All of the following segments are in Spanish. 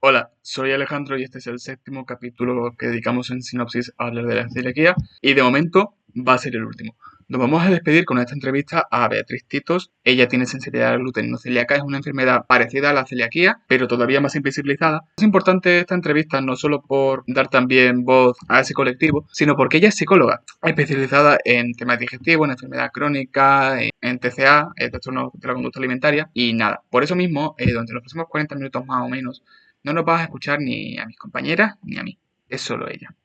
Hola, soy Alejandro y este es el séptimo capítulo que dedicamos en Sinopsis a hablar de la celiaquía y de momento va a ser el último. Nos vamos a despedir con esta entrevista a Beatriz Titos. Ella tiene sensibilidad al gluten no celíaca, es una enfermedad parecida a la celiaquía, pero todavía más invisibilizada. Es importante esta entrevista no solo por dar también voz a ese colectivo, sino porque ella es psicóloga, especializada en temas digestivos, en enfermedad crónica, en TCA, trastornos de la conducta alimentaria y nada. Por eso mismo, durante los próximos 40 minutos más o menos, no nos vas a escuchar ni a mis compañeras ni a mí, es solo ella.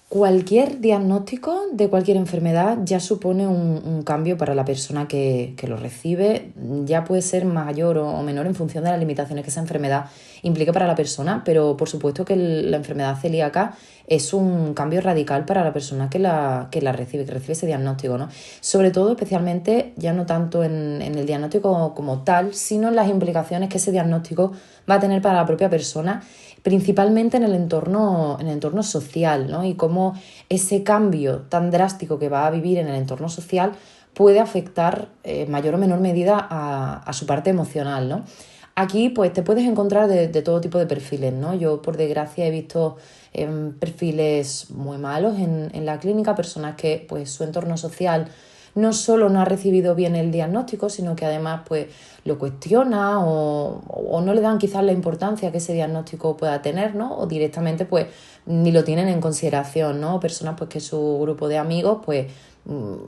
Cualquier diagnóstico de cualquier enfermedad ya supone un cambio para la persona que lo recibe. Ya puede ser mayor o menor en función de las limitaciones que esa enfermedad implique para la persona, pero por supuesto que la enfermedad celíaca es un cambio radical para la persona que recibe, que recibe ese diagnóstico, ¿no? Sobre todo, especialmente, ya no tanto en el diagnóstico como tal, sino en las implicaciones que ese diagnóstico va a tener para la propia persona, principalmente en el entorno social, ¿no? Y cómo ese cambio tan drástico que va a vivir en el entorno social puede afectar en mayor o menor medida a su parte emocional, ¿no? Aquí pues te puedes encontrar de todo tipo de perfiles, ¿no? Yo por desgracia he visto perfiles muy malos en la clínica, personas que pues su entorno social no solo no ha recibido bien el diagnóstico, sino que además pues lo cuestiona o no le dan quizás la importancia que ese diagnóstico pueda tener, ¿no? O directamente pues ni lo tienen en consideración, ¿no? Personas pues que su grupo de amigos pues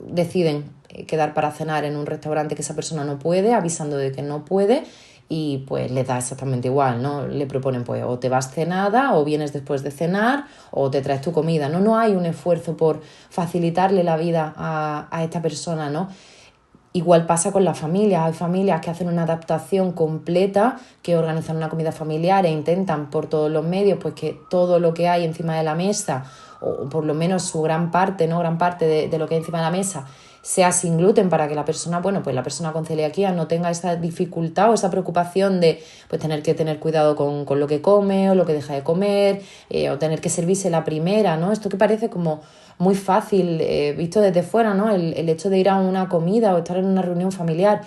deciden quedar para cenar en un restaurante que esa persona no puede, avisando de que no puede, y pues les da exactamente igual, ¿no? Le proponen pues o te vas cenada o vienes después de cenar o te traes tu comida, ¿no? No hay un esfuerzo por facilitarle la vida a esta persona, ¿no? Igual pasa con las familias. Hay familias que hacen una adaptación completa, que organizan una comida familiar e intentan por todos los medios pues que todo lo que hay encima de la mesa, o por lo menos su gran parte, ¿no? Gran parte de lo que hay encima de la mesa, sea sin gluten, para que la persona, bueno, pues la persona con celiaquía no tenga esa dificultad o esa preocupación de pues tener que tener cuidado con lo que come o lo que deja de comer, o tener que servirse la primera, ¿no? Esto que parece como muy fácil, visto desde fuera, ¿no? El hecho de ir a una comida o estar en una reunión familiar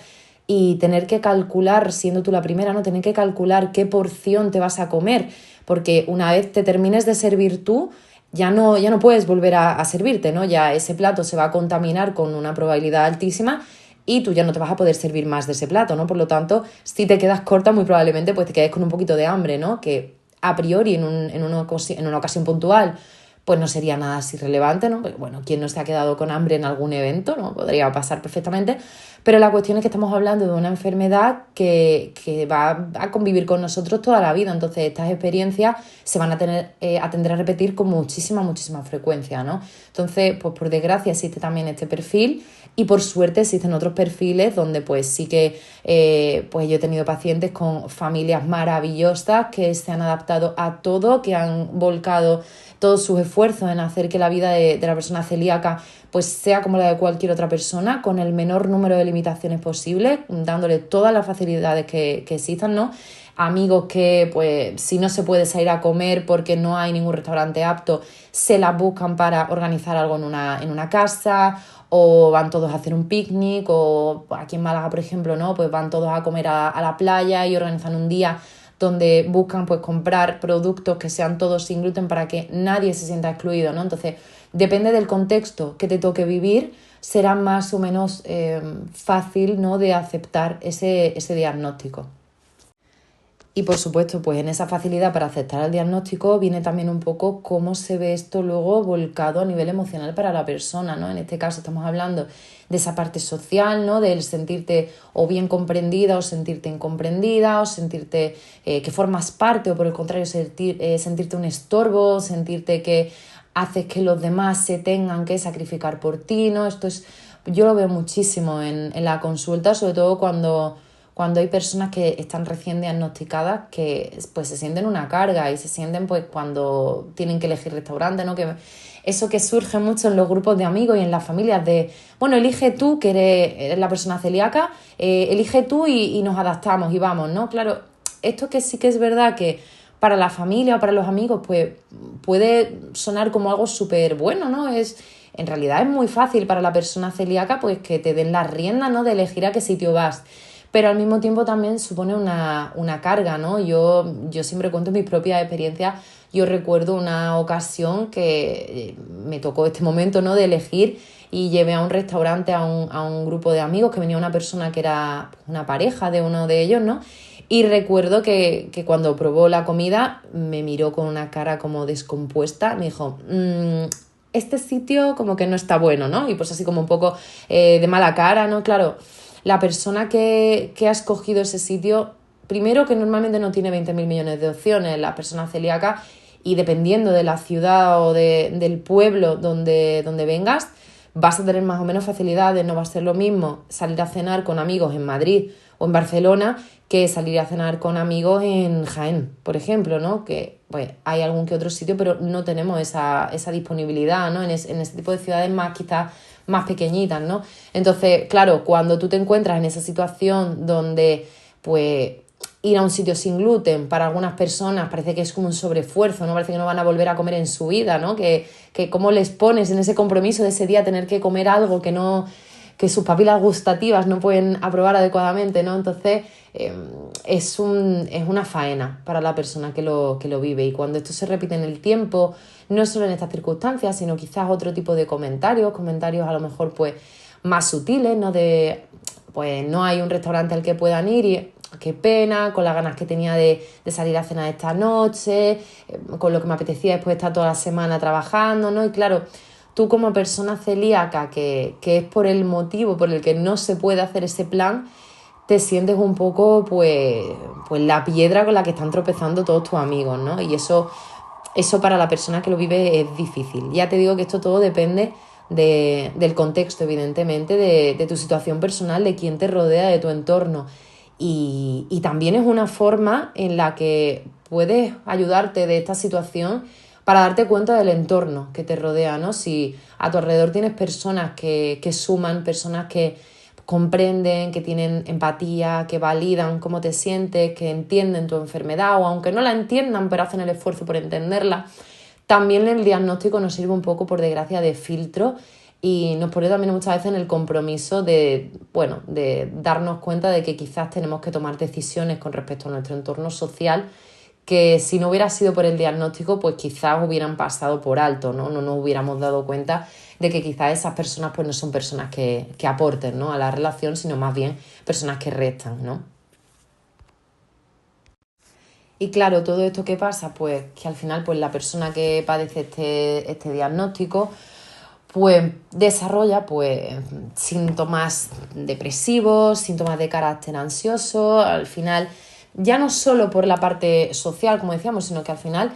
y tener que calcular, siendo tú la primera, ¿no? Tener que calcular qué porción te vas a comer, porque una vez te termines de servir tú, ya no puedes volver a servirte, ¿no? Ya ese plato se va a contaminar con una probabilidad altísima y tú ya no te vas a poder servir más de ese plato, ¿no? Por lo tanto, si te quedas corta, muy probablemente pues te quedes con un poquito de hambre, ¿no? Que a priori en una ocasión puntual pues no sería nada así relevante, ¿no? Porque, bueno, ¿quién no se ha quedado con hambre en algún evento? ¿No? Podría pasar perfectamente. Pero la cuestión es que estamos hablando de una enfermedad que va a convivir con nosotros toda la vida. Entonces, estas experiencias se van a tender a repetir con muchísima frecuencia, ¿no? Entonces, pues por desgracia existe también este perfil, y por suerte existen otros perfiles donde pues sí que pues yo he tenido pacientes con familias maravillosas que se han adaptado a todo, que han volcado todos sus esfuerzos en hacer que la vida de la persona celíaca pues sea como la de cualquier otra persona, con el menor número de limitaciones posible, dándole todas las facilidades que existan, ¿no? Amigos que, pues, si no se puede salir a comer porque no hay ningún restaurante apto, se las buscan para organizar algo en una casa, o van todos a hacer un picnic, o aquí en Málaga, por ejemplo, ¿no? Pues van todos a comer a la playa y organizan un día donde buscan pues comprar productos que sean todos sin gluten para que nadie se sienta excluido, ¿no? Entonces, depende del contexto que te toque vivir, será más o menos fácil, ¿no?, de aceptar ese diagnóstico. Y por supuesto, pues en esa facilidad para aceptar el diagnóstico viene también un poco cómo se ve esto luego volcado a nivel emocional para la persona, ¿no? En este caso estamos hablando de esa parte social, ¿no? Del sentirte o bien comprendida o sentirte incomprendida, o sentirte que formas parte, o por el contrario sentirte un estorbo, sentirte que haces que los demás se tengan que sacrificar por ti, ¿no? Yo lo veo muchísimo en la consulta, sobre todo cuando hay personas que están recién diagnosticadas, que pues se sienten una carga y se sienten pues cuando tienen que elegir restaurante, ¿no? Que eso que surge mucho en los grupos de amigos y en las familias de, bueno, elige tú que eres la persona celíaca, elige tú y nos adaptamos y vamos, ¿no? Claro, esto que sí que es verdad que para la familia o para los amigos pues puede sonar como algo súper bueno, ¿no? En realidad es muy fácil para la persona celíaca pues que te den las riendas, ¿no?, de elegir a qué sitio vas. pero al mismo tiempo también supone una carga, ¿no? Yo siempre cuento mis propias experiencias. Yo recuerdo una ocasión que me tocó este momento, ¿no?, de elegir, y llevé a un restaurante a un grupo de amigos, que venía una persona que era una pareja de uno de ellos, ¿no? Y recuerdo que cuando probó la comida me miró con una cara como descompuesta, me dijo, este sitio como que no está bueno, ¿no? Y pues así como un poco de mala cara, ¿no? Claro, la persona que ha escogido ese sitio, primero que normalmente no tiene 20.000 millones de opciones, la persona celíaca, y dependiendo de la ciudad o del pueblo donde vengas, vas a tener más o menos facilidades. No va a ser lo mismo salir a cenar con amigos en Madrid o en Barcelona que salir a cenar con amigos en Jaén, por ejemplo, ¿no? Que pues hay algún que otro sitio, pero no tenemos esa disponibilidad, ¿no? En ese tipo de ciudades más, quizás más pequeñitas, ¿no? Entonces, claro, cuando tú te encuentras en esa situación donde pues ir a un sitio sin gluten para algunas personas parece que es como un sobreesfuerzo, ¿no? Parece que no van a volver a comer en su vida, ¿no? Que cómo les pones en ese compromiso de ese día tener que comer algo que sus papilas gustativas no pueden aprobar adecuadamente, ¿no? Entonces es una faena para la persona que lo vive, y cuando esto se repite en el tiempo, no solo en estas circunstancias, sino quizás otro tipo de comentarios a lo mejor pues más sutiles, ¿no? De pues no hay un restaurante al que puedan ir y qué pena, con las ganas que tenía de salir a cenar esta noche, con lo que me apetecía después de estar toda la semana trabajando, ¿no? Y claro, tú como persona celíaca, que es por el motivo por el que no se puede hacer ese plan, te sientes un poco pues la piedra con la que están tropezando todos tus amigos, ¿no? Y eso para la persona que lo vive es difícil. Ya te digo que esto todo depende del contexto, evidentemente, de tu situación personal, de quién te rodea, de tu entorno. Y también es una forma en la que puedes ayudarte de esta situación para darte cuenta del entorno que te rodea, ¿no? Si a tu alrededor tienes personas que suman, personas que comprenden, que tienen empatía, que validan cómo te sientes, que entienden tu enfermedad, o aunque no la entiendan, pero hacen el esfuerzo por entenderla, también el diagnóstico nos sirve un poco, por desgracia, de filtro, y nos pone también muchas veces en el compromiso de darnos cuenta de que quizás tenemos que tomar decisiones con respecto a nuestro entorno social que si no hubiera sido por el diagnóstico, pues quizás hubieran pasado por alto, ¿no? No nos hubiéramos dado cuenta de que quizás esas personas pues no son personas que aporten, ¿no?, a la relación, sino más bien personas que restan, ¿no? Y claro, todo esto que pasa, pues que al final pues la persona que padece este diagnóstico pues desarrolla pues síntomas depresivos, síntomas de carácter ansioso, al final ya no solo por la parte social, como decíamos, sino que al final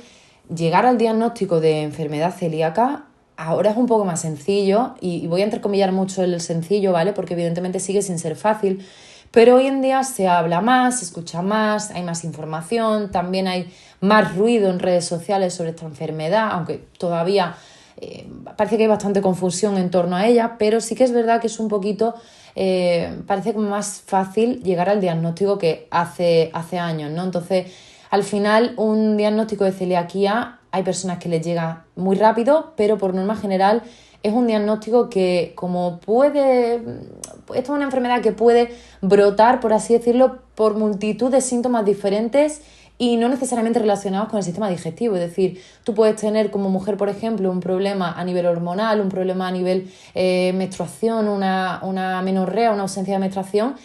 llegar al diagnóstico de enfermedad celíaca ahora es un poco más sencillo, y voy a entrecomillar mucho el sencillo, ¿vale? Porque evidentemente sigue sin ser fácil, pero hoy en día se habla más, se escucha más, hay más información, también hay más ruido en redes sociales sobre esta enfermedad, aunque todavía parece que hay bastante confusión en torno a ella, pero sí que es verdad que es un poquito, parece como más fácil llegar al diagnóstico que hace años, ¿no? Entonces, al final, un diagnóstico de celiaquía hay personas que les llega muy rápido, pero por norma general es un diagnóstico que esto es una enfermedad que puede brotar, por así decirlo, por multitud de síntomas diferentes y no necesariamente relacionados con el sistema digestivo. Es decir, tú puedes tener como mujer, por ejemplo, un problema a nivel hormonal, un problema a nivel menstruación, una menorrea, una ausencia de menstruación,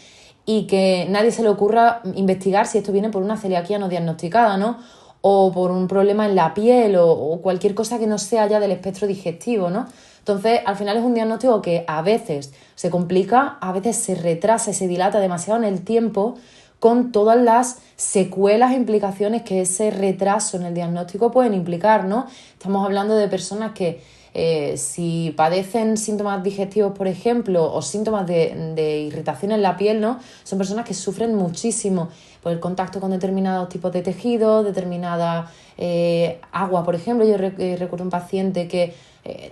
y que nadie se le ocurra investigar si esto viene por una celiaquía no diagnosticada, ¿no? O por un problema en la piel o cualquier cosa que no sea ya del espectro digestivo, ¿no? Entonces, al final es un diagnóstico que a veces se complica, a veces se retrasa y se dilata demasiado en el tiempo, con todas las secuelas e implicaciones que ese retraso en el diagnóstico pueden implicar, ¿no? Estamos hablando de personas que si padecen síntomas digestivos, por ejemplo, o síntomas de irritación en la piel, ¿no? Son personas que sufren muchísimo por el contacto con determinados tipos de tejidos, determinada agua, por ejemplo. Yo recuerdo un paciente que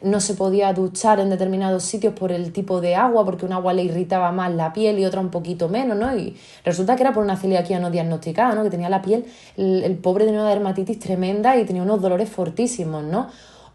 no se podía duchar en determinados sitios por el tipo de agua, porque un agua le irritaba más la piel y otra un poquito menos, ¿no? Y resulta que era por una celiaquía no diagnosticada, ¿no? Que tenía la piel, el pobre tenía una dermatitis tremenda y tenía unos dolores fortísimos, ¿no?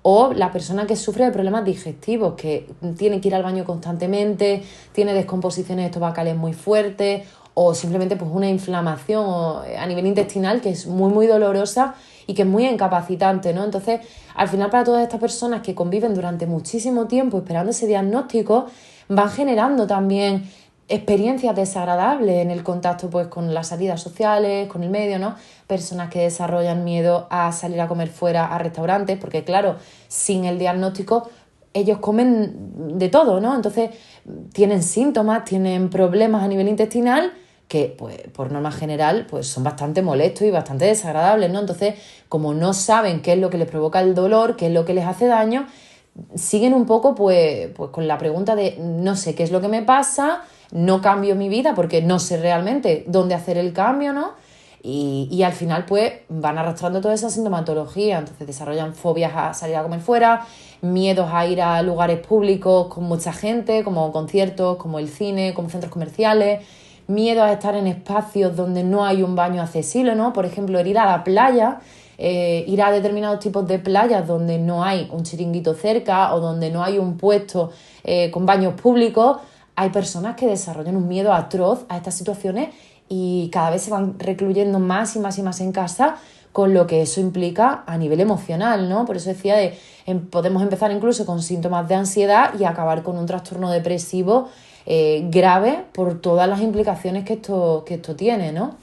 O la persona que sufre de problemas digestivos, que tiene que ir al baño constantemente, tiene descomposiciones estomacales muy fuertes, o simplemente pues una inflamación a nivel intestinal que es muy, muy dolorosa y que es muy incapacitante, ¿no? Entonces, al final para todas estas personas que conviven durante muchísimo tiempo esperando ese diagnóstico, van generando también experiencias desagradables en el contacto pues con las salidas sociales, con el medio, ¿no? Personas que desarrollan miedo a salir a comer fuera a restaurantes, porque claro, sin el diagnóstico ellos comen de todo, ¿no? Entonces tienen síntomas, tienen problemas a nivel intestinal que, pues, por norma general, pues son bastante molestos y bastante desagradables, ¿no? Entonces, como no saben qué es lo que les provoca el dolor, qué es lo que les hace daño, siguen un poco, pues con la pregunta de no sé qué es lo que me pasa, no cambio mi vida porque no sé realmente dónde hacer el cambio, ¿no? Y al final, pues, van arrastrando toda esa sintomatología. Entonces desarrollan fobias a salir a comer fuera, miedos a ir a lugares públicos con mucha gente, como conciertos, como el cine, como centros comerciales, miedo a estar en espacios donde no hay un baño accesible, ¿no? Por ejemplo, el ir a la playa, ir a determinados tipos de playas donde no hay un chiringuito cerca o donde no hay un puesto con baños públicos. Hay personas que desarrollan un miedo atroz a estas situaciones y cada vez se van recluyendo más y más y más en casa, con lo que eso implica a nivel emocional, ¿no? Por eso decía podemos empezar incluso con síntomas de ansiedad y acabar con un trastorno depresivo grave por todas las implicaciones que esto tiene, ¿no?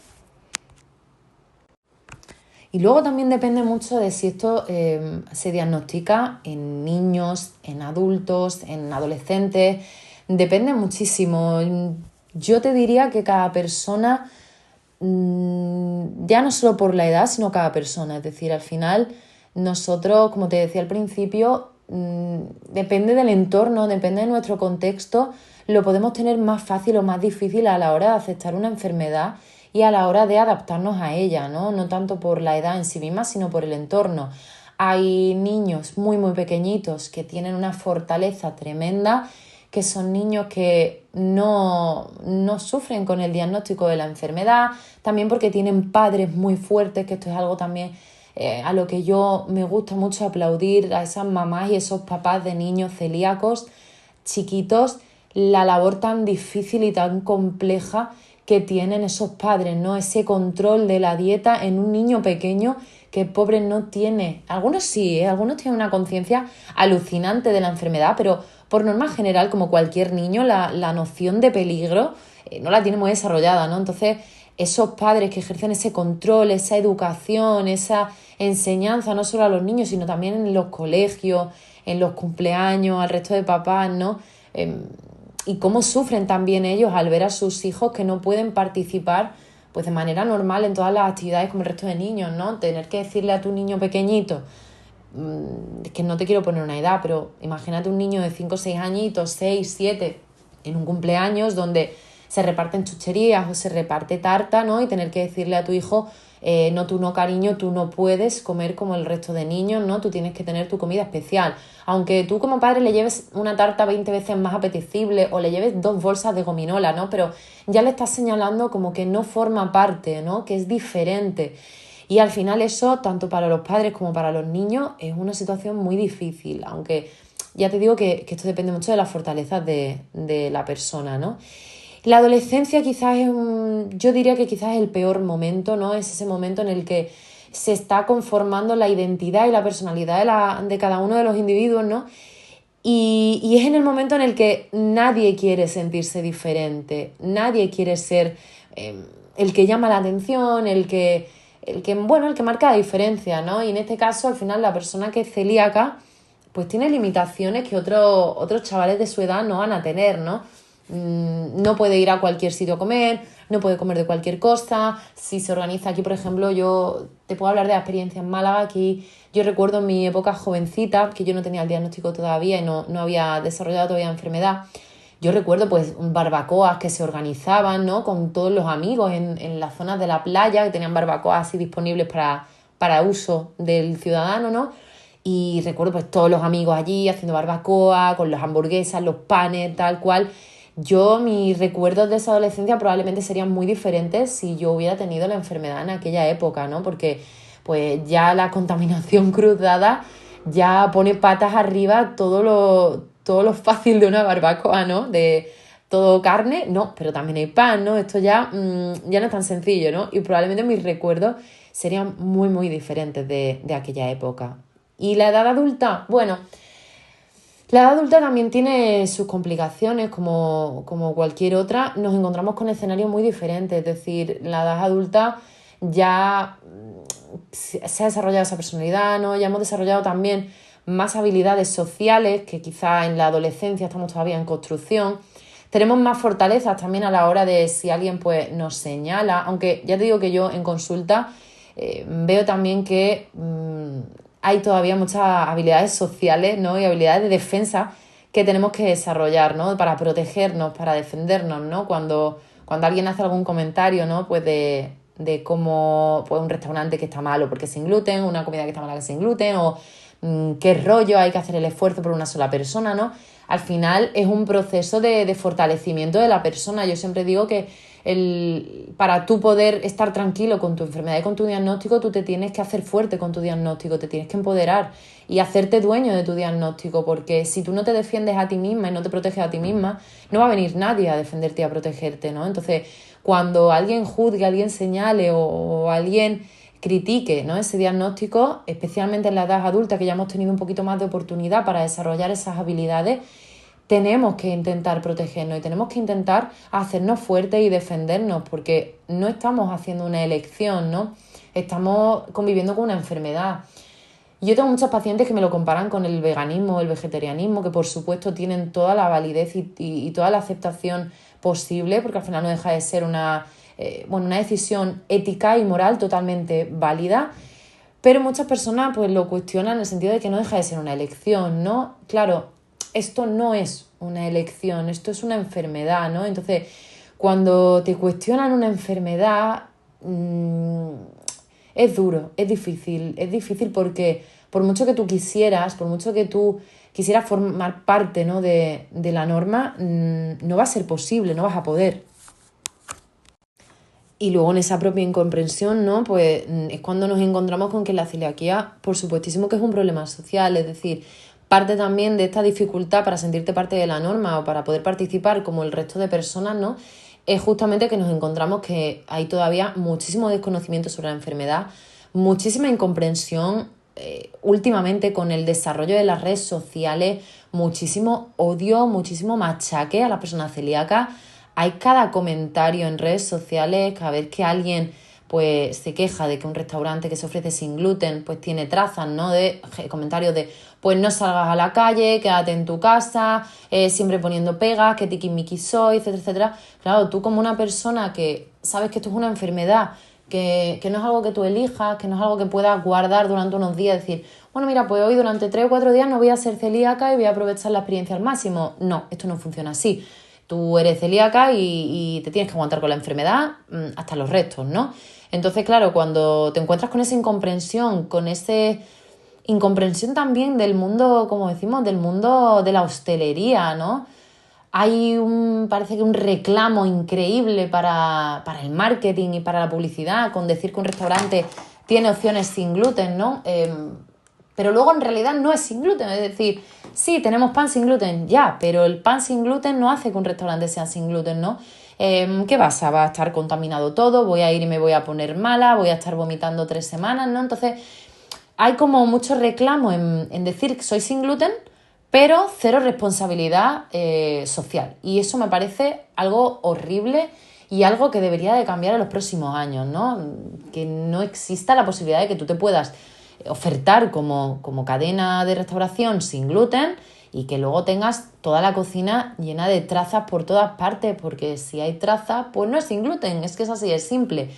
Y luego también depende mucho de si esto se diagnostica en niños, en adultos, en adolescentes. Depende muchísimo. Yo te diría que cada persona, ya no solo por la edad, sino cada persona. Es decir, al final nosotros, como te decía al principio, depende del entorno, depende de nuestro contexto, lo podemos tener más fácil o más difícil a la hora de aceptar una enfermedad y a la hora de adaptarnos a ella, ¿no? No tanto por la edad en sí misma, sino por el entorno. Hay niños muy, muy pequeñitos que tienen una fortaleza tremenda, que son niños que no sufren con el diagnóstico de la enfermedad, también porque tienen padres muy fuertes, que esto es algo también a lo que yo me gusta mucho aplaudir a esas mamás y esos papás de niños celíacos chiquitos, la labor tan difícil y tan compleja que tienen esos padres, ¿no? Ese control de la dieta en un niño pequeño que pobre no tiene. Algunos sí, algunos tienen una conciencia alucinante de la enfermedad, pero por norma general, como cualquier niño, la noción de peligro no la tiene muy desarrollada, ¿no? Entonces, esos padres que ejercen ese control, esa educación, esa enseñanza, no solo a los niños, sino también en los colegios, en los cumpleaños, al resto de papás, ¿no? Y cómo sufren también ellos al ver a sus hijos que no pueden participar pues de manera normal en todas las actividades como el resto de niños, ¿no? Tener que decirle a tu niño pequeñito, es que no te quiero poner una edad, pero imagínate un niño de 5 o 6 añitos, 6 7 en un cumpleaños donde se reparten chucherías o se reparte tarta, ¿no? Y tener que decirle a tu hijo, no, tú no, cariño, tú no puedes comer como el resto de niños, ¿no? Tú tienes que tener tu comida especial. Aunque tú como padre le lleves una tarta 20 veces más apetecible o le lleves 2 bolsas de gominola, ¿no? Pero ya le estás señalando como que no forma parte, ¿no? Que es diferente. Y al final eso, tanto para los padres como para los niños, es una situación muy difícil, aunque ya te digo que esto depende mucho de las fortalezas de la persona, ¿no? La adolescencia quizás yo diría que quizás es el peor momento, ¿no? Es ese momento en el que se está conformando la identidad y la personalidad de cada uno de los individuos, ¿no? Y es en el momento en el que nadie quiere sentirse diferente, nadie quiere ser el que llama la atención, bueno, el que marca la diferencia, ¿no? Y en este caso, al final, la persona que es celíaca, pues tiene limitaciones que otros chavales de su edad no van a tener, ¿no? No puede ir a cualquier sitio a comer, no puede comer de cualquier cosa. Si se organiza aquí, por ejemplo, yo te puedo hablar de la experiencia en Málaga. Aquí yo recuerdo en mi época jovencita, que yo no tenía el diagnóstico todavía y no había desarrollado todavía enfermedad. Yo recuerdo pues barbacoas que se organizaban, ¿no? Con todos los amigos en las zonas de la playa, que tenían barbacoas así disponibles para uso del ciudadano, ¿no? Y recuerdo pues todos los amigos allí haciendo barbacoa, con las hamburguesas, los panes, tal cual. Mis recuerdos de esa adolescencia probablemente serían muy diferentes si yo hubiera tenido la enfermedad en aquella época, ¿no? Porque pues ya la contaminación cruzada ya pone patas arriba todo lo fácil de una barbacoa, ¿no? todo carne, no, pero también hay pan, ¿no? Esto ya no es tan sencillo, ¿no? Y probablemente mis recuerdos serían muy, muy diferentes de aquella época. ¿Y la edad adulta? Bueno, la edad adulta también tiene sus complicaciones, como cualquier otra. Nos encontramos con escenarios muy diferentes, es decir, la edad adulta ya se ha desarrollado esa personalidad, ¿no? Ya hemos desarrollado también más habilidades sociales, que quizá en la adolescencia estamos todavía en construcción. Tenemos más fortalezas también a la hora de si alguien pues, nos señala, aunque ya te digo que yo en consulta veo también que hay todavía muchas habilidades sociales, ¿no? Y habilidades de defensa que tenemos que desarrollar, ¿no? Para protegernos, para defendernos, ¿no? Cuando alguien hace algún comentario, ¿no? Pues de cómo pues un restaurante que está malo porque es sin gluten, una comida que está mala que es sin gluten, o qué rollo, hay que hacer el esfuerzo por una sola persona, ¿no? Al final es un proceso de fortalecimiento de la persona. Yo siempre digo que para tú poder estar tranquilo con tu enfermedad y con tu diagnóstico, tú te tienes que hacer fuerte con tu diagnóstico, te tienes que empoderar y hacerte dueño de tu diagnóstico, porque si tú no te defiendes a ti misma y no te proteges a ti misma, no va a venir nadie a defenderte y a protegerte, ¿no? Entonces, cuando alguien juzgue, alguien señale o alguien critique, ¿no? Ese diagnóstico, especialmente en la edad adulta, que ya hemos tenido un poquito más de oportunidad para desarrollar esas habilidades, tenemos que intentar protegernos y tenemos que intentar hacernos fuertes y defendernos, porque no estamos haciendo una elección, ¿no? Estamos conviviendo con una enfermedad. Yo tengo muchos pacientes que me lo comparan con el veganismo o el vegetarianismo, que por supuesto tienen toda la validez y toda la aceptación posible, porque al final no deja de ser una decisión ética y moral totalmente válida, pero muchas personas pues lo cuestionan en el sentido de que no deja de ser una elección, ¿no? Claro, esto no es una elección, esto es una enfermedad, ¿no? Entonces, cuando te cuestionan una enfermedad, es duro, es difícil porque por mucho que tú quisieras, por mucho que tú quisieras formar parte, ¿no? de la norma, no va a ser posible, no vas a poder. Y luego en esa propia incomprensión, ¿no? Pues es cuando nos encontramos con que la celiaquía, por supuestísimo que es un problema social, es decir, parte también de esta dificultad para sentirte parte de la norma o para poder participar como el resto de personas, ¿no? Es justamente que nos encontramos que hay todavía muchísimo desconocimiento sobre la enfermedad, muchísima incomprensión últimamente con el desarrollo de las redes sociales, muchísimo odio, muchísimo machaque a las personas celíacas. Hay cada comentario en redes sociales, cada vez que alguien pues se queja de que un restaurante que se ofrece sin gluten pues tiene trazas, ¿no? De comentarios de pues no salgas a la calle, quédate en tu casa, siempre poniendo pegas, que tiquismiquis soy, etcétera, etcétera. Claro, tú como una persona que sabes que esto es una enfermedad, que no es algo que tú elijas, que no es algo que puedas guardar durante unos días, decir, bueno, mira, pues hoy durante 3 o 4 días no voy a ser celíaca y voy a aprovechar la experiencia al máximo. No, esto no funciona así. Tú eres celíaca y te tienes que aguantar con la enfermedad hasta los restos, ¿no? Entonces, claro, cuando te encuentras con esa incomprensión, con esa incomprensión también del mundo, como decimos, del mundo de la hostelería, ¿no? Parece que un reclamo increíble para el marketing y para la publicidad, con decir que un restaurante tiene opciones sin gluten, ¿no? Pero luego en realidad no es sin gluten, es decir, sí, tenemos pan sin gluten, ya, pero el pan sin gluten no hace que un restaurante sea sin gluten, ¿no? ¿Qué pasa? Va a estar contaminado todo, voy a ir y me voy a poner mala, voy a estar vomitando 3 semanas, ¿no? Entonces hay como mucho reclamo en decir que soy sin gluten, pero cero responsabilidad social. Y eso me parece algo horrible y algo que debería de cambiar en los próximos años, ¿no? Que no exista la posibilidad de que tú te puedas ofertar como cadena de restauración sin gluten y que luego tengas toda la cocina llena de trazas por todas partes, porque si hay trazas, pues no es sin gluten, es que es así, es simple.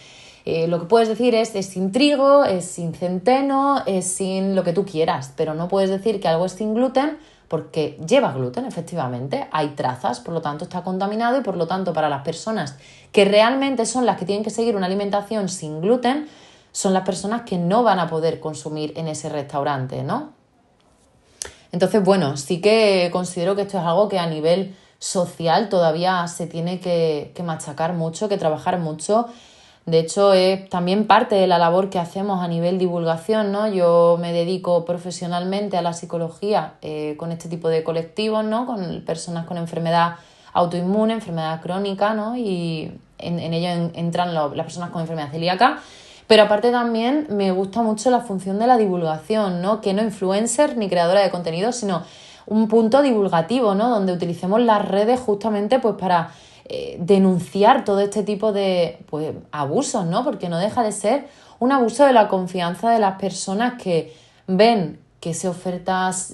Lo que puedes decir es sin trigo, es sin centeno, es sin lo que tú quieras, pero no puedes decir que algo es sin gluten porque lleva gluten, efectivamente, hay trazas, por lo tanto está contaminado y por lo tanto para las personas que realmente son las que tienen que seguir una alimentación sin gluten, son las personas que no van a poder consumir en ese restaurante, ¿no? Entonces, bueno, sí que considero que esto es algo que a nivel social todavía se tiene que machacar mucho, que trabajar mucho. De hecho, es también parte de la labor que hacemos a nivel divulgación, ¿no? Yo me dedico profesionalmente a la psicología con este tipo de colectivos, ¿no? Con personas con enfermedad autoinmune, enfermedad crónica, ¿no? Y en ello entran las personas con enfermedad celíaca. Pero aparte también me gusta mucho la función de la divulgación, ¿no? Que no influencer ni creadora de contenido, sino un punto divulgativo, ¿no? Donde utilicemos las redes justamente pues para denunciar todo este tipo de pues, abusos, ¿no? Porque no deja de ser un abuso de la confianza de las personas que ven que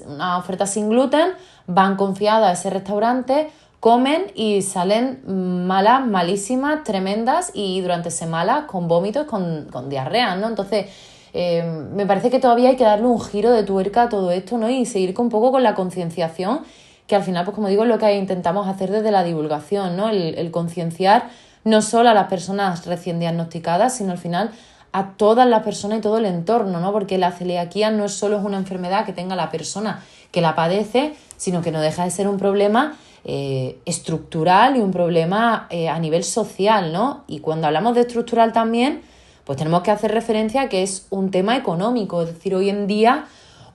una oferta sin gluten, van confiadas a ese restaurante, comen y salen malas, malísimas, tremendas y durante semanas con vómitos, con diarrea, ¿no? Entonces, me parece que todavía hay que darle un giro de tuerca a todo esto, ¿no? Y seguir un poco con la concienciación, que al final, pues como digo, es lo que intentamos hacer desde la divulgación, ¿no? El concienciar no solo a las personas recién diagnosticadas, sino al final a todas las personas y todo el entorno, ¿no? Porque la celiaquía no es solo una enfermedad que tenga la persona que la padece, sino que no deja de ser un problema estructural y un problema a nivel social, ¿no? Y cuando hablamos de estructural también, pues tenemos que hacer referencia a que es un tema económico, es decir, hoy en día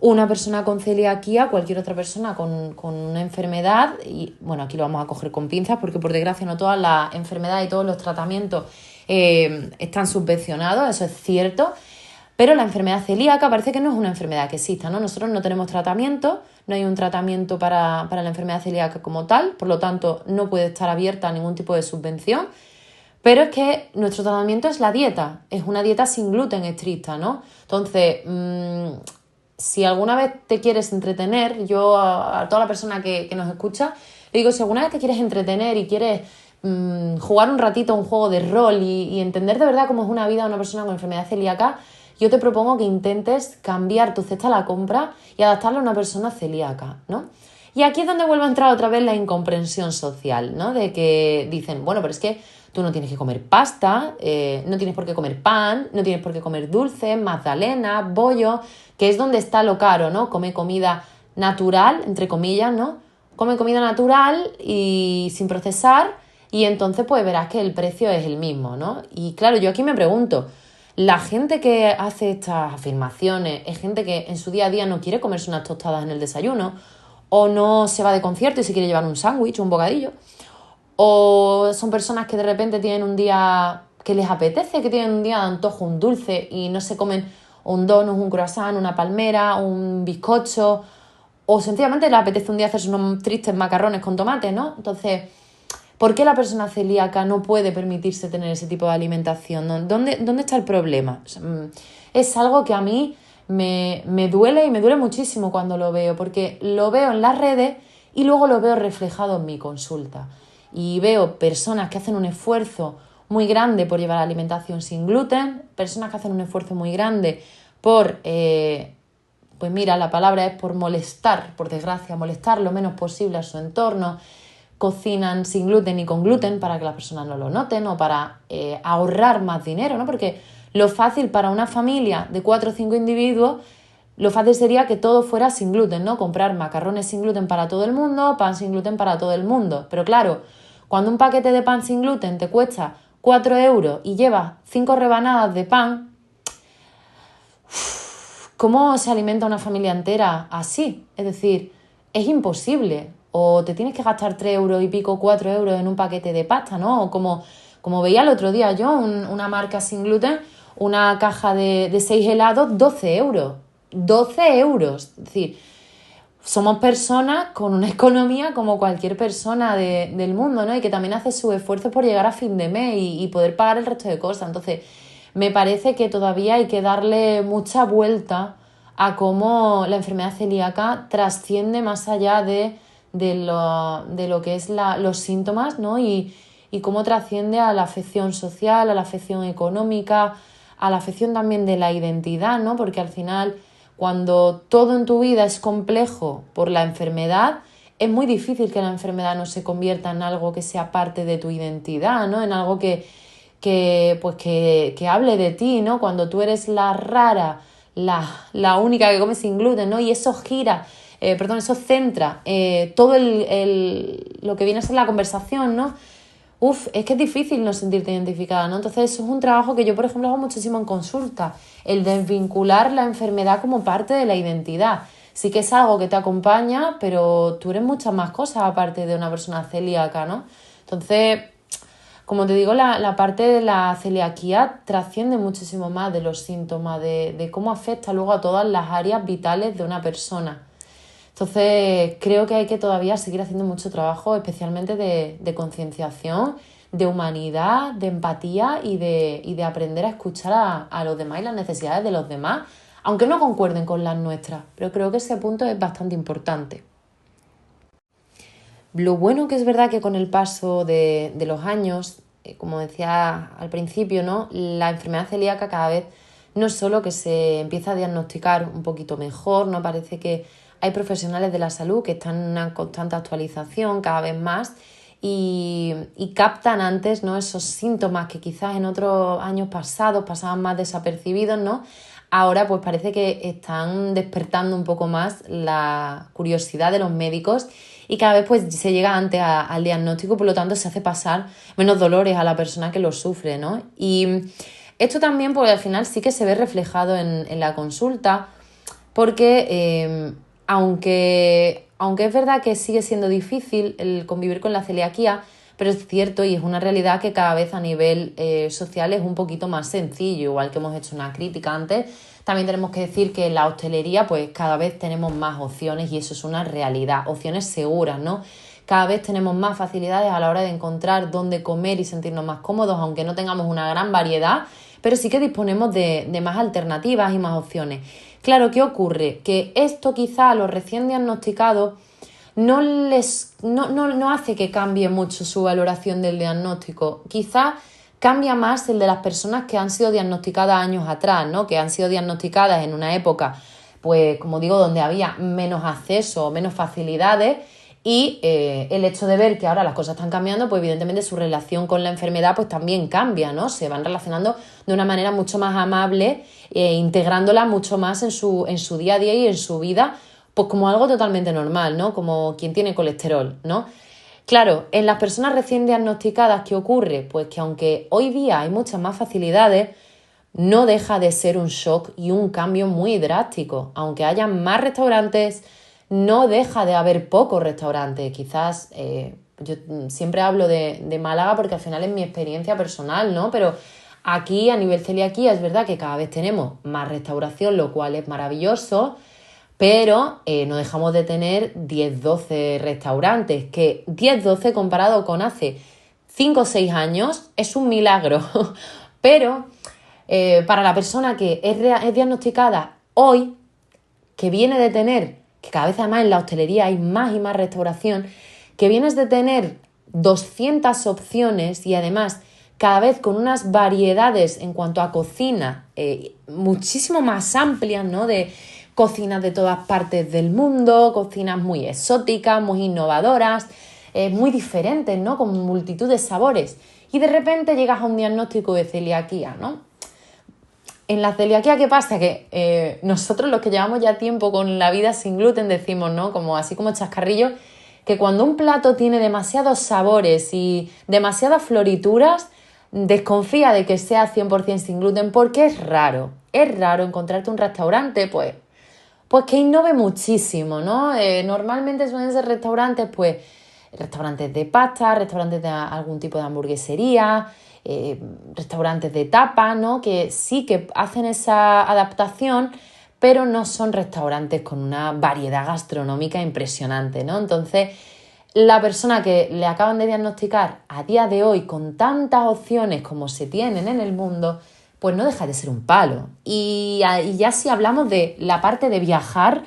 una persona con celiaquía, cualquier otra persona con una enfermedad, y bueno, aquí lo vamos a coger con pinzas porque por desgracia no todas las enfermedades y todos los tratamientos están subvencionados, eso es cierto, pero la enfermedad celíaca parece que no es una enfermedad que exista, ¿no? Nosotros no tenemos tratamiento, no hay un tratamiento para la enfermedad celíaca como tal, por lo tanto no puede estar abierta a ningún tipo de subvención, pero es que nuestro tratamiento es la dieta, es una dieta sin gluten estricta, ¿no? Entonces, si alguna vez te quieres entretener, yo a toda la persona que nos escucha, le digo, si alguna vez te quieres entretener y quieres jugar un ratito a un juego de rol y entender de verdad cómo es una vida de una persona con enfermedad celíaca, yo te propongo que intentes cambiar tu cesta a la compra y adaptarla a una persona celíaca, ¿no? Y aquí es donde vuelve a entrar otra vez la incomprensión social, ¿no? De que dicen, bueno, pero es que tú no tienes que comer pasta, no tienes por qué comer pan, no tienes por qué comer dulce, magdalena, bollo, que es donde está lo caro, ¿no? Come comida natural, entre comillas, ¿no? Come comida natural y sin procesar y entonces pues verás que el precio es el mismo, ¿no? Y claro, yo aquí me pregunto, la gente que hace estas afirmaciones es gente que en su día a día no quiere comerse unas tostadas en el desayuno o no se va de concierto y se quiere llevar un sándwich o un bocadillo, o son personas que de repente tienen un día que les apetece, que tienen un día de antojo, un dulce y no se comen un donut, un croissant, una palmera, un bizcocho, o sencillamente les apetece un día hacerse unos tristes macarrones con tomate, ¿no? Entonces, ¿por qué la persona celíaca no puede permitirse tener ese tipo de alimentación? ¿Dónde está el problema? O sea, es algo que a mí me duele y me duele muchísimo cuando lo veo, porque lo veo en las redes y luego lo veo reflejado en mi consulta. Y veo personas que hacen un esfuerzo muy grande por llevar alimentación sin gluten, personas que hacen un esfuerzo muy grande por, pues mira, la palabra es por molestar, por desgracia, molestar lo menos posible a su entorno, cocinan sin gluten y con gluten para que las personas no lo noten o para ahorrar más dinero, ¿no? Porque lo fácil para una familia de 4 o 5 individuos, lo fácil sería que todo fuera sin gluten, ¿no? Comprar macarrones sin gluten para todo el mundo, pan sin gluten para todo el mundo. Pero claro, cuando un paquete de pan sin gluten te cuesta 4 euros y llevas 5 rebanadas de pan, ¿cómo se alimenta una familia entera así? Es decir, es imposible. O te tienes que gastar 3 euros y pico, 4 euros en un paquete de pasta, ¿no? O como veía el otro día yo, una marca sin gluten, una caja de 6 helados, 12 euros. 12 euros. Es decir, somos personas con una economía como cualquier persona del mundo, ¿no? Y que también hace su esfuerzo por llegar a fin de mes y poder pagar el resto de cosas. Entonces, me parece que todavía hay que darle mucha vuelta a cómo la enfermedad celíaca trasciende más allá de lo que es los síntomas, ¿no? Y cómo trasciende a la afección social, a la afección económica, a la afección también de la identidad, ¿no? Porque al final, cuando todo en tu vida es complejo por la enfermedad, es muy difícil que la enfermedad no se convierta en algo que sea parte de tu identidad, ¿no? En algo que hable de ti, ¿no? Cuando tú eres la rara, la única que come sin gluten, ¿no? Y eso gira, eso centra todo lo que viene a ser la conversación, ¿no? Es que es difícil no sentirte identificada, ¿no? Entonces eso es un trabajo que yo, por ejemplo, hago muchísimo en consulta, el desvincular la enfermedad como parte de la identidad. sí que es algo que te acompaña, pero tú eres muchas más cosas aparte de una persona celíaca, ¿no? Entonces, como te digo, la parte de la celiaquía trasciende muchísimo más de los síntomas, de cómo afecta luego a todas las áreas vitales de una persona. Entonces, creo que hay que todavía seguir haciendo mucho trabajo, especialmente de concienciación, de humanidad, de empatía y de aprender a escuchar a los demás y las necesidades de los demás, aunque no concuerden con las nuestras. Pero creo que ese punto es bastante importante. Lo bueno que es verdad que con el paso de los años, como decía al principio, ¿no? La enfermedad celíaca cada vez no es solo que se empieza a diagnosticar un poquito mejor, ¿no? Parece que hay profesionales de la salud que están en una constante actualización cada vez más y captan antes, ¿no? Esos síntomas que quizás en otros años pasados pasaban más desapercibidos, ¿no? Ahora pues parece que están despertando un poco más la curiosidad de los médicos y cada vez pues se llega antes al diagnóstico, por lo tanto se hace pasar menos dolores a la persona que lo sufre, ¿no? Y esto también pues al final sí que se ve reflejado en la consulta porque aunque es verdad que sigue siendo difícil el convivir con la celiaquía, pero es cierto y es una realidad que cada vez a nivel social es un poquito más sencillo, igual que hemos hecho una crítica antes. También tenemos que decir que en la hostelería pues cada vez tenemos más opciones y eso es una realidad, opciones seguras, ¿no? Cada vez tenemos más facilidades a la hora de encontrar dónde comer y sentirnos más cómodos, aunque no tengamos una gran variedad, pero sí que disponemos de más alternativas y más opciones. Claro, ¿qué ocurre? Que esto quizá a los recién diagnosticados no hace que cambie mucho su valoración del diagnóstico. Quizá cambia más el de las personas que han sido diagnosticadas años atrás, ¿no? Que han sido diagnosticadas en una época, pues como digo, donde había menos acceso, menos facilidades y el hecho de ver que ahora las cosas están cambiando, pues evidentemente su relación con la enfermedad pues también cambia, ¿no? Se van relacionando de una manera mucho más amable, integrándola mucho más en su día a día y en su vida, pues como algo totalmente normal, ¿no? Como quien tiene colesterol, ¿no? Claro, en las personas recién diagnosticadas, ¿qué ocurre? Pues que aunque hoy día hay muchas más facilidades, no deja de ser un shock y un cambio muy drástico. Aunque haya más restaurantes, no deja de haber pocos restaurantes. Quizás yo siempre hablo de Málaga porque al final es mi experiencia personal, ¿no? Pero aquí a nivel celiaquía es verdad que cada vez tenemos más restauración, lo cual es maravilloso, pero no dejamos de tener 10-12 restaurantes, que 10-12 comparado con hace 5 o 6 años es un milagro. Pero para la persona que es diagnosticada hoy, que viene de tener, que cada vez además en la hostelería hay más y más restauración, que vienes de tener 200 opciones y además cada vez con unas variedades en cuanto a cocina muchísimo más amplias, ¿no? De cocinas de todas partes del mundo, cocinas muy exóticas, muy innovadoras, muy diferentes, ¿no? Con multitud de sabores. Y de repente llegas a un diagnóstico de celiaquía, ¿no? En la celiaquía, ¿qué pasa? Que nosotros los que llevamos ya tiempo con la vida sin gluten decimos, ¿no? Como así como chascarrillo, que cuando un plato tiene demasiados sabores y demasiadas florituras, desconfía de que sea 100% sin gluten porque es raro. Es raro encontrarte un restaurante, pues que innove muchísimo, ¿no? Normalmente suelen ser restaurantes, pues, restaurantes de pasta, restaurantes de algún tipo de hamburguesería, restaurantes de tapa, ¿no? Que sí que hacen esa adaptación, pero no son restaurantes con una variedad gastronómica impresionante, ¿no? Entonces, la persona que le acaban de diagnosticar a día de hoy con tantas opciones como se tienen en el mundo, pues no deja de ser un palo. Y ya si hablamos de la parte de viajar,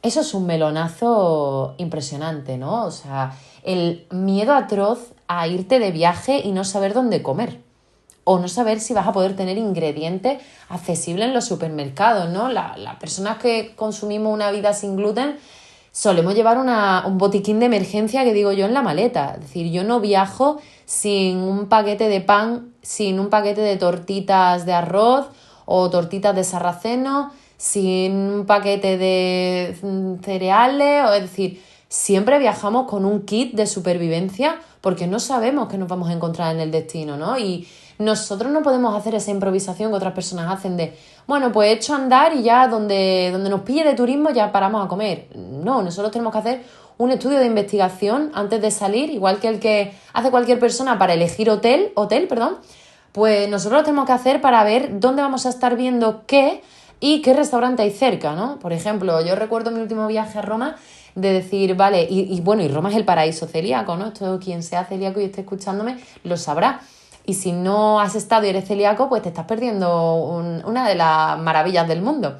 eso es un melonazo impresionante, ¿no? O sea, el miedo atroz a irte de viaje y no saber dónde comer. O no saber si vas a poder tener ingredientes accesibles en los supermercados, ¿no? Las personas que consumimos una vida sin gluten solemos llevar un botiquín de emergencia que digo yo en la maleta. Es decir, yo no viajo sin un paquete de pan, sin un paquete de tortitas de arroz o tortitas de sarraceno, sin un paquete de cereales, es decir, siempre viajamos con un kit de supervivencia porque no sabemos qué nos vamos a encontrar en el destino, ¿no? Y nosotros no podemos hacer esa improvisación que otras personas hacen de, bueno, pues he hecho andar y ya donde nos pille de turismo ya paramos a comer. No, nosotros tenemos que hacer un estudio de investigación antes de salir, igual que el que hace cualquier persona para elegir hotel, pues nosotros lo tenemos que hacer para ver dónde vamos a estar viendo qué y qué restaurante hay cerca, ¿no? Por ejemplo, yo recuerdo mi último viaje a Roma de decir, vale, y Roma es el paraíso celíaco, ¿no? Esto quien sea celíaco y esté escuchándome lo sabrá. Y si no has estado y eres celíaco, pues te estás perdiendo una de las maravillas del mundo.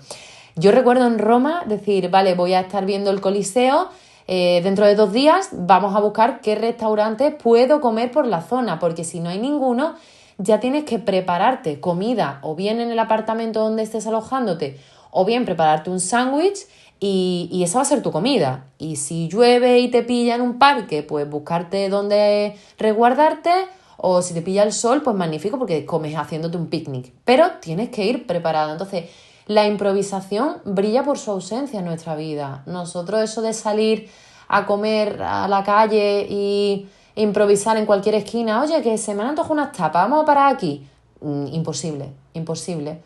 Yo recuerdo en Roma decir, vale, voy a estar viendo el Coliseo, dentro de 2 días vamos a buscar qué restaurantes puedo comer por la zona, porque si no hay ninguno, ya tienes que prepararte comida, o bien en el apartamento donde estés alojándote, o bien prepararte un sándwich y esa va a ser tu comida. Y si llueve y te pilla en un parque, pues buscarte dónde resguardarte, o si te pilla el sol, pues magnífico porque comes haciéndote un picnic. Pero tienes que ir preparado. Entonces, la improvisación brilla por su ausencia en nuestra vida. Nosotros eso de salir a comer a la calle y improvisar en cualquier esquina, oye, que se me han antojado unas tapas, vamos a parar aquí. Imposible, imposible.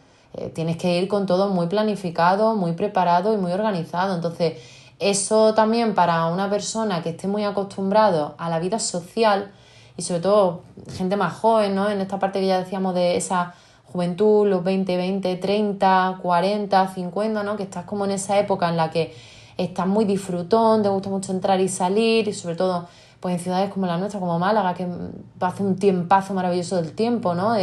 Tienes que ir con todo muy planificado, muy preparado y muy organizado. Entonces, eso también para una persona que esté muy acostumbrado a la vida social y sobre todo gente más joven, ¿no? En esta parte que ya decíamos de esa juventud, los 20, 30, 40, 50, ¿no? Que estás como en esa época en la que estás muy disfrutón, te gusta mucho entrar y salir, y sobre todo pues en ciudades como la nuestra, como Málaga, que hace un tiempazo maravilloso del tiempo, ¿no?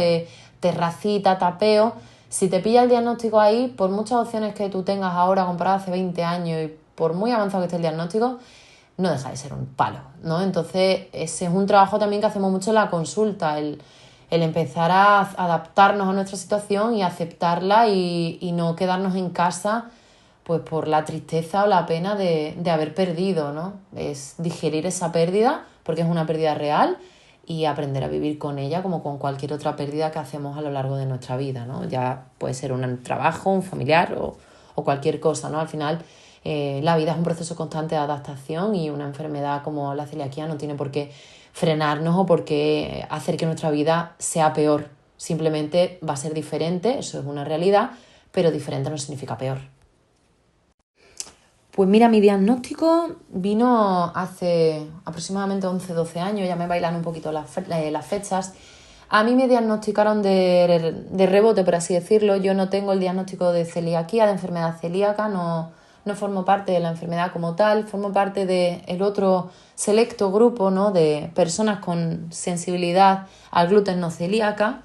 Terracita, tapeo. Si te pilla el diagnóstico ahí, por muchas opciones que tú tengas ahora comparado hace 20 años y por muy avanzado que esté el diagnóstico, no deja de ser un palo, ¿no? Entonces, ese es un trabajo también que hacemos mucho en la consulta, el empezar a adaptarnos a nuestra situación y aceptarla y no quedarnos en casa pues por la tristeza o la pena de haber perdido, ¿no? Es digerir esa pérdida, porque es una pérdida real, y aprender a vivir con ella como con cualquier otra pérdida que hacemos a lo largo de nuestra vida, ¿no? Ya puede ser un trabajo, un familiar o cualquier cosa, ¿no? Al final, la vida es un proceso constante de adaptación y una enfermedad como la celiaquía no tiene por qué frenarnos o por qué hacer que nuestra vida sea peor. Simplemente va a ser diferente, eso es una realidad, pero diferente no significa peor. Pues mira, mi diagnóstico vino hace aproximadamente 11-12 años, ya me bailan un poquito las fechas. A mí me diagnosticaron de rebote, por así decirlo. Yo no tengo el diagnóstico de celiaquía, de enfermedad celíaca, no formo parte de la enfermedad como tal, formo parte del otro selecto grupo, ¿no? De personas con sensibilidad al gluten no celíaca,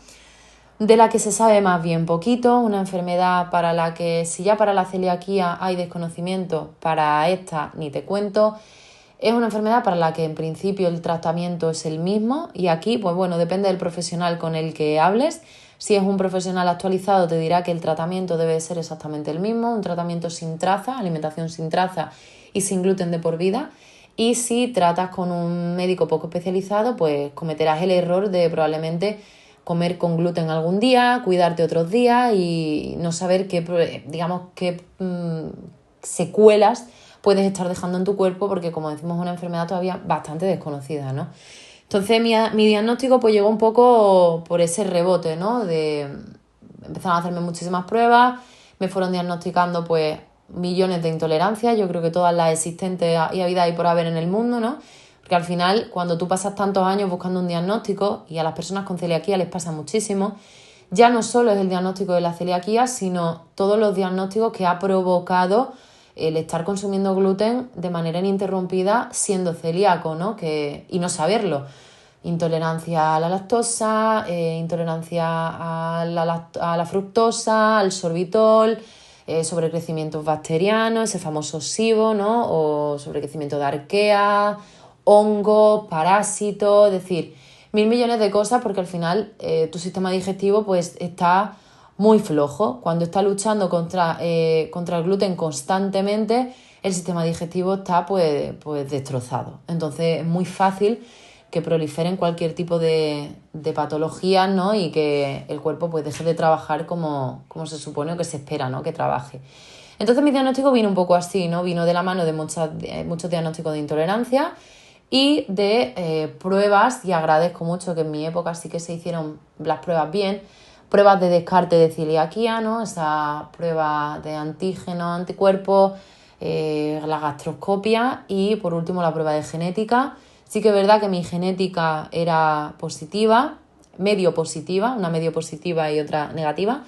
de la que se sabe más bien poquito, una enfermedad para la que si ya para la celiaquía hay desconocimiento, para esta ni te cuento. Es una enfermedad para la que en principio el tratamiento es el mismo y aquí, pues bueno, depende del profesional con el que hables. Si es un profesional actualizado te dirá que el tratamiento debe ser exactamente el mismo, un tratamiento sin traza, alimentación sin traza y sin gluten de por vida. Y si tratas con un médico poco especializado, pues cometerás el error de probablemente comer con gluten algún día, cuidarte otros días y no saber qué, digamos, qué secuelas puedes estar dejando en tu cuerpo porque, como decimos, es una enfermedad todavía bastante desconocida, ¿no? Entonces mi diagnóstico pues llegó un poco por ese rebote, ¿no? Empezaron a hacerme muchísimas pruebas, me fueron diagnosticando pues millones de intolerancias, yo creo que todas las existentes y habidas y por haber en el mundo, ¿no? Porque al final, cuando tú pasas tantos años buscando un diagnóstico, y a las personas con celiaquía les pasa muchísimo, ya no solo es el diagnóstico de la celiaquía, sino todos los diagnósticos que ha provocado el estar consumiendo gluten de manera ininterrumpida siendo celíaco, ¿no? Y no saberlo. Intolerancia a la lactosa, intolerancia a la fructosa, al sorbitol, sobrecrecimientos bacterianos, ese famoso SIBO, ¿no? O sobrecrecimiento de arquea, hongos, parásitos, es decir, 1000 millones de cosas porque al final tu sistema digestivo pues está muy flojo. Cuando está luchando contra el gluten constantemente, el sistema digestivo está pues destrozado. Entonces es muy fácil que proliferen cualquier tipo de patologías, ¿no? Y que el cuerpo pues deje de trabajar como se supone o que se espera, ¿no? Que trabaje. Entonces mi diagnóstico vino un poco así, ¿no? Vino de la mano de muchos diagnósticos de intolerancia y de pruebas, y agradezco mucho que en mi época sí que se hicieron las pruebas bien, pruebas de descarte de celiaquía, ¿no? Esa prueba de antígenos, anticuerpos, la gastroscopia y por último la prueba de genética. Sí que es verdad que mi genética era positiva, medio positiva, una medio positiva y otra negativa,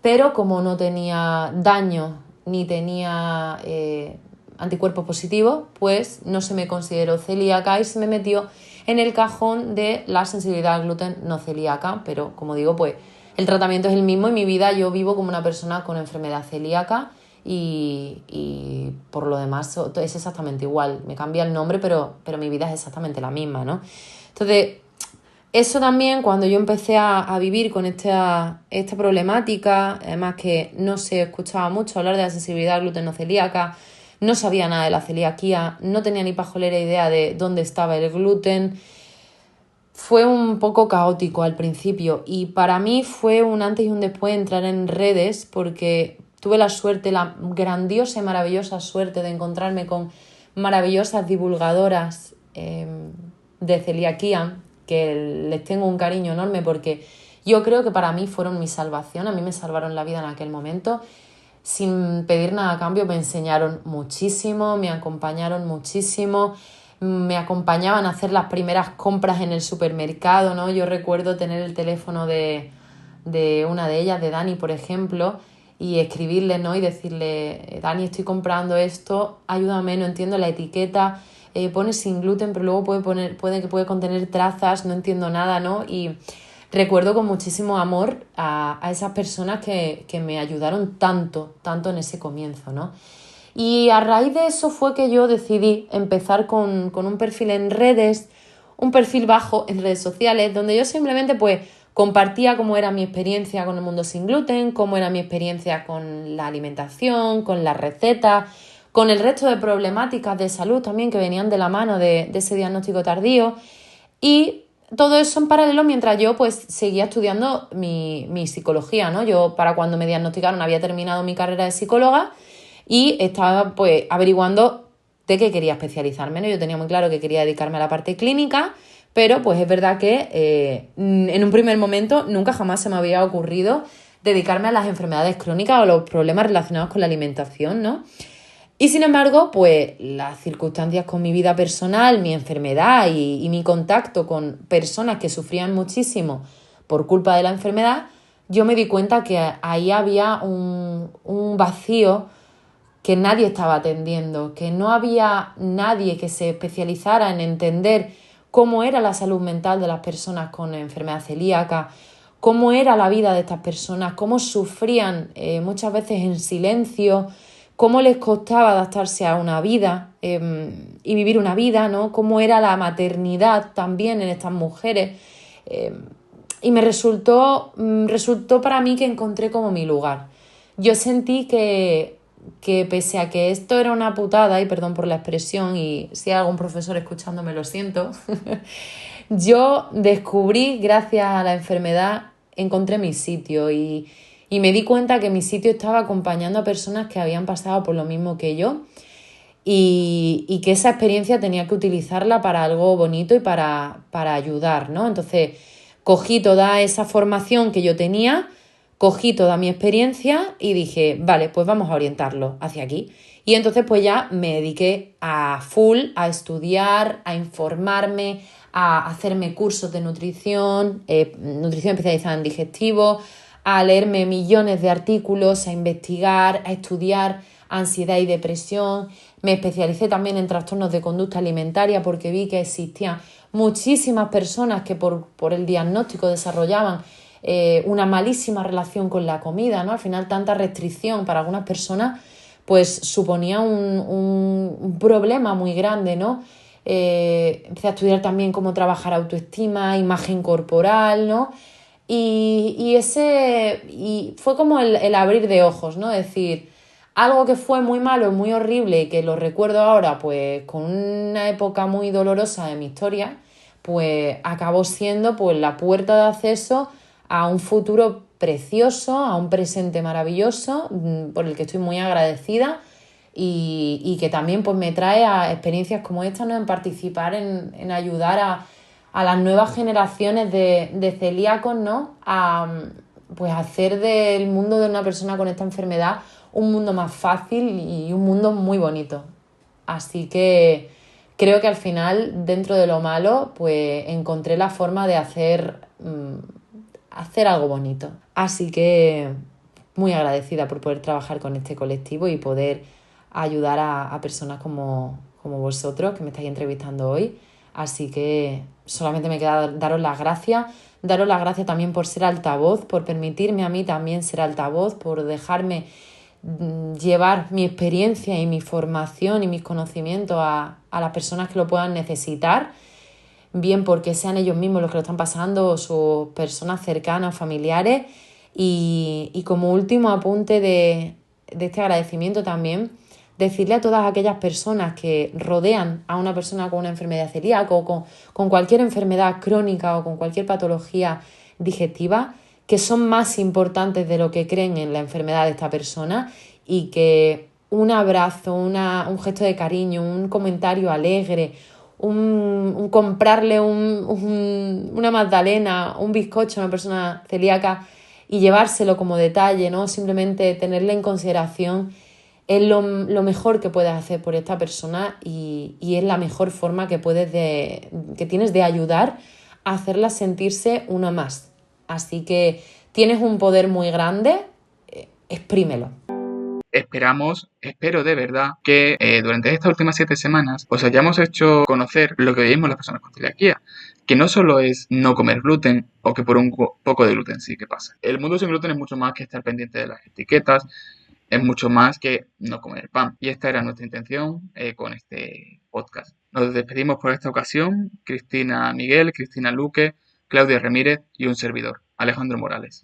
pero como no tenía daño ni tenía anticuerpos positivos, pues no se me consideró celíaca y se me metió en el cajón de la sensibilidad al gluten no celíaca, pero como digo, pues el tratamiento es el mismo y mi vida yo vivo como una persona con enfermedad celíaca y por lo demás es exactamente igual. Me cambia el nombre, pero mi vida es exactamente la misma, ¿no? Entonces, eso también cuando yo empecé a vivir con esta problemática, además que no se escuchaba mucho hablar de la sensibilidad al gluten no celíaca, no sabía nada de la celiaquía, no tenía ni pajolera idea de dónde estaba el gluten, fue un poco caótico al principio y para mí fue un antes y un después entrar en redes porque tuve la suerte, la grandiosa y maravillosa suerte de encontrarme con maravillosas divulgadoras de celiaquía que les tengo un cariño enorme porque yo creo que para mí fueron mi salvación, a mí me salvaron la vida en aquel momento. Sin pedir nada a cambio me enseñaron muchísimo, me acompañaron muchísimo, me acompañaban a hacer las primeras compras en el supermercado, ¿no? Yo recuerdo tener el teléfono de una de ellas, de Dani, por ejemplo, y escribirle, ¿no? Y decirle, Dani, estoy comprando esto, ayúdame, no entiendo la etiqueta, pone sin gluten, pero luego puede contener trazas, no entiendo nada, ¿no? Y recuerdo con muchísimo amor a esas personas que me ayudaron tanto en ese comienzo, ¿no? Y a raíz de eso fue que yo decidí empezar con un perfil en redes, un perfil bajo en redes sociales, donde yo simplemente pues compartía cómo era mi experiencia con el mundo sin gluten, cómo era mi experiencia con la alimentación, con las recetas, con el resto de problemáticas de salud también que venían de la mano de ese diagnóstico tardío y todo eso en paralelo mientras yo pues seguía estudiando mi psicología, ¿no? Yo para cuando me diagnosticaron había terminado mi carrera de psicóloga y estaba pues averiguando de qué quería especializarme, ¿no? Yo tenía muy claro que quería dedicarme a la parte clínica, pero pues es verdad que en un primer momento nunca jamás se me había ocurrido dedicarme a las enfermedades crónicas o los problemas relacionados con la alimentación, ¿no? Y sin embargo, pues las circunstancias con mi vida personal, mi enfermedad y mi contacto con personas que sufrían muchísimo por culpa de la enfermedad, yo me di cuenta que ahí había un vacío que nadie estaba atendiendo, que no había nadie que se especializara en entender cómo era la salud mental de las personas con enfermedad celíaca, cómo era la vida de estas personas, cómo sufrían muchas veces en silencio, cómo les costaba adaptarse a una vida y vivir una vida, ¿no? Cómo era la maternidad también en estas mujeres. Y me resultó para mí que encontré como mi lugar. Yo sentí que pese a que esto era una putada, y perdón por la expresión, y si hay algún profesor escuchándome lo siento, yo descubrí, gracias a la enfermedad, encontré mi sitio y me di cuenta que mi sitio estaba acompañando a personas que habían pasado por lo mismo que yo y que esa experiencia tenía que utilizarla para algo bonito y para ayudar, ¿no? Entonces, cogí toda esa formación que yo tenía, cogí toda mi experiencia y dije, vale, pues vamos a orientarlo hacia aquí. Y entonces pues ya me dediqué a full a estudiar, a informarme, a hacerme cursos de nutrición, nutrición especializada en digestivo, a leerme millones de artículos, a investigar, a estudiar ansiedad y depresión. Me especialicé también en trastornos de conducta alimentaria porque vi que existían muchísimas personas que por el diagnóstico desarrollaban una malísima relación con la comida, ¿no? Al final tanta restricción para algunas personas pues suponía un problema muy grande, ¿no? Empecé a estudiar también cómo trabajar autoestima, imagen corporal, ¿no? Y fue como el abrir de ojos, ¿no? Es decir, algo que fue muy malo, muy horrible y que lo recuerdo ahora pues con una época muy dolorosa de mi historia, pues acabó siendo pues la puerta de acceso a un futuro precioso, a un presente maravilloso por el que estoy muy agradecida y que también pues me trae a experiencias como esta, ¿no? En participar en ayudar a las nuevas generaciones de celíacos, ¿no? A pues hacer del mundo de una persona con esta enfermedad un mundo más fácil y un mundo muy bonito. Así que creo que al final, dentro de lo malo, pues encontré la forma de hacer algo bonito. Así que muy agradecida por poder trabajar con este colectivo y poder ayudar a personas como vosotros que me estáis entrevistando hoy. Así que solamente me queda daros las gracias también por ser altavoz, por permitirme a mí también ser altavoz, por dejarme llevar mi experiencia y mi formación y mis conocimientos a las personas que lo puedan necesitar, bien porque sean ellos mismos los que lo están pasando o sus personas cercanas, familiares. Y como último apunte de este agradecimiento también, decirle a todas aquellas personas que rodean a una persona con una enfermedad celíaca o con cualquier enfermedad crónica o con cualquier patología digestiva, que son más importantes de lo que creen en la enfermedad de esta persona y que un abrazo, un gesto de cariño, un comentario alegre, un comprarle una magdalena, un bizcocho a una persona celíaca y llevárselo como detalle, ¿no? Simplemente tenerle en consideración es lo mejor que puedes hacer por esta persona y es la mejor forma que tienes de ayudar a hacerla sentirse una más. Así que tienes un poder muy grande, exprímelo. Espero de verdad que durante estas últimas 7 semanas os hayamos hecho conocer lo que vivimos las personas con celiaquía, que no solo es no comer gluten o que por un poco de gluten sí que pasa. El mundo sin gluten es mucho más que estar pendiente de las etiquetas, es mucho más que no comer pan. Y esta era nuestra intención con este podcast. Nos despedimos por esta ocasión, Cristina Miguel, Cristina Luque, Claudia Ramírez y un servidor, Alejandro Morales.